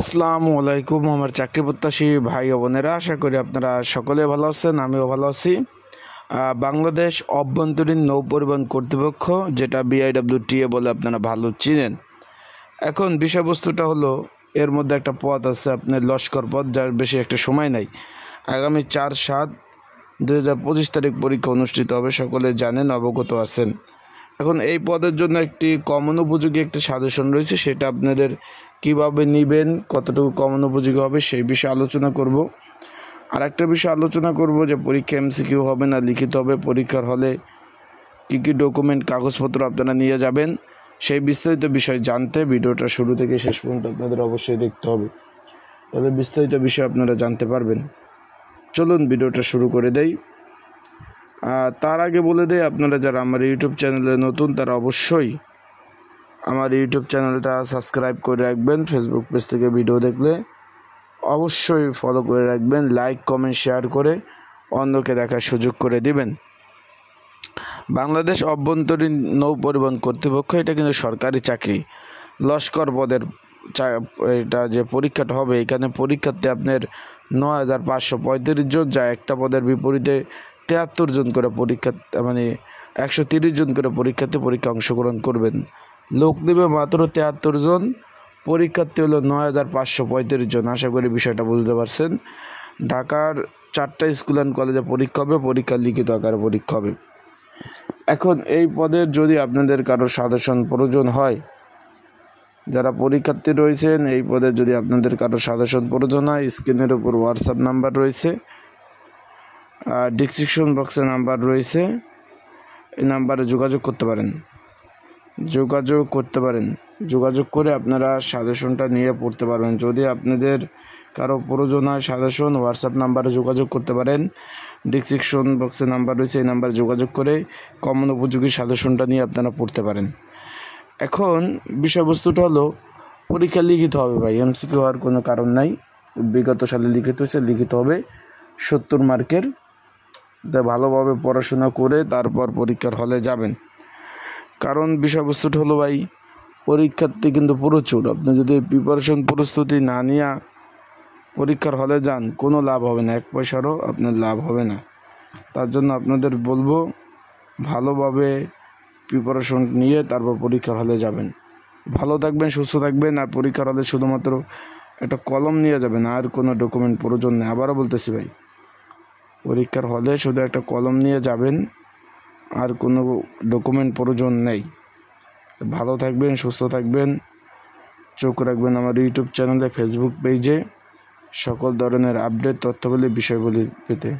আসসালামু আলাইকুম আমার চাকরি প্রত্যাশী ভাই ও বোনেরা, আশা করি আপনারা সকলে ভালো আছেন। আমিও ভালো আছি। বাংলাদেশ অভ্যন্তরীণ নৌ পরিবহন কর্তৃপক্ষ, যেটা BIWTA বলে আপনারা ভালো চিনেন। এখন বিষয়বস্তুটা হলো, এর মধ্যে একটা পদ আছে আপনার লস্কর পদ, যার বেশি একটা সময় নাই। আগামী 4/7/2025 তারিখ পরীক্ষা অনুষ্ঠিত হবে, সকলে জানেন, অবগত আছেন। এখন এই পদের জন্য একটি কমন উপযোগী একটি সাজেশন রয়েছে, সেটা আপনাদের কিভাবে নেবেন, কতটুকু কমন উপযোগী হবে সেই বিষয়ে আলোচনা করব। আর একটা বিষয় আলোচনা করব যে পরীক্ষা MCQ হবে না লিখিত হবে, পরীক্ষার হলে কী কী ডকুমেন্ট কাগজপত্র আপনারা নিয়ে যাবেন, সেই বিস্তারিত বিষয় জানতে ভিডিওটা শুরু থেকে শেষ পর্যন্ত আপনাদের অবশ্যই দেখতে হবে, তাহলে বিস্তারিত বিষয় আপনারা জানতে পারবেন। চলুন ভিডিওটা শুরু করে দেই। তার আগে বলে দেই, আপনারা যারা আমার ইউটিউব চ্যানেলে নতুন তারা অবশ্যই আমার ইউটিউব চ্যানেলটা সাবস্ক্রাইব করে রাখবেন। ফেসবুক পেজ থেকে ভিডিও দেখলে অবশ্যই ফলো করে রাখবেন, লাইক কমেন্ট শেয়ার করে অন্যকে দেখার সুযোগ করে দিবেন। বাংলাদেশ অভ্যন্তরীণ নৌ পরিবহন কর্তৃপক্ষ, এটা কিন্তু সরকারি চাকরি। লস্কর পদের এটা যে পরীক্ষাটা হবে, এখানে পরীক্ষার্থী আপনার 9,535 জন, যা একটা পদের বিপরীতে 73 জন করে মানে 130 জন করে পরীক্ষা অংশগ্রহণ করবেন। লোক নেবে মাত্র 73 জন, পরীক্ষার্থী হলো 9,535 জন। আশা করি বিষয়টা বুঝতে পারছেন। ঢাকার 4টা স্কুল অ্যান্ড কলেজে পরীক্ষা হবে, পরীক্ষা লিখিত আকারে পরীক্ষা হবে। এখন এই পদের যদি আপনাদের কারো সাজেশন প্রয়োজন হয়, যারা পরীক্ষার্থী রয়েছেন, এই পদের যদি আপনাদের কারো সাজেশন প্রয়োজন হয়, স্ক্রিনের উপর হোয়াটসঅ্যাপ নাম্বার রয়েছে, ডিসক্রিপশন বক্সে নাম্বার রয়েছে, এই নাম্বারে যোগাযোগ করতে পারেন। যোগাযোগ করে আপনারা সাজেশনটা নিয়ে পড়তে পারবেন। যদি আপনাদের কারো প্রয়োজন হয় সাজেশন, হোয়াটসঅ্যাপ নাম্বারে যোগাযোগ করতে পারেন। ডিসক্রিপশন বক্সে নাম্বার রয়েছে, এই নাম্বারে যোগাযোগ করে কমন উপযোগী সাজেশনটা নিয়ে আপনারা পড়তে পারেন। এখন বিষয়বস্তুটা হলো, পরীক্ষা লিখিত হবে ভাই, MCQ হওয়ার কোনো কারণ নাই। বিগত সালে লিখিত হয়েছে, লিখিত হবে 70 মার্কের। ভালোভাবে পড়াশোনা করে তারপর পরীক্ষার হলে যাবেন। কারণ বিষয়বস্তুটা হলো ভাই, পরীক্ষার্থী কিন্তু প্রচুর। আপনি যদি প্রস্তুতি না নিয়ে পরীক্ষার হলে যান, কোনো লাভ হবে না, 1 পয়সারও আপনার লাভ হবে না। তার জন্য আপনাদের বলবো, ভালোভাবে প্রিপারেশন নিয়ে তারপর পরীক্ষার হলে যাবেন। ভালো থাকবেন, সুস্থ থাকবেন। আর পরীক্ষার হলে শুধুমাত্র একটা কলম নিয়ে যাবেন, আর কোনো ডকুমেন্ট প্রয়োজন নেই। আবারও বলতেছি ভাই, পরীক্ষার হলে শুধু একটা কলম নিয়ে যাবেন, আর কোনো ডকুমেন্ট প্রয়োজন নেই। ভালো থাকবেন, সুস্থ থাকবেন, চোখ রাখবেন আমার ইউটিউব চ্যানেলে, ফেসবুক পেজে সকল ধরনের আপডেট তথ্যগুলি বিষয়গুলি পেতে।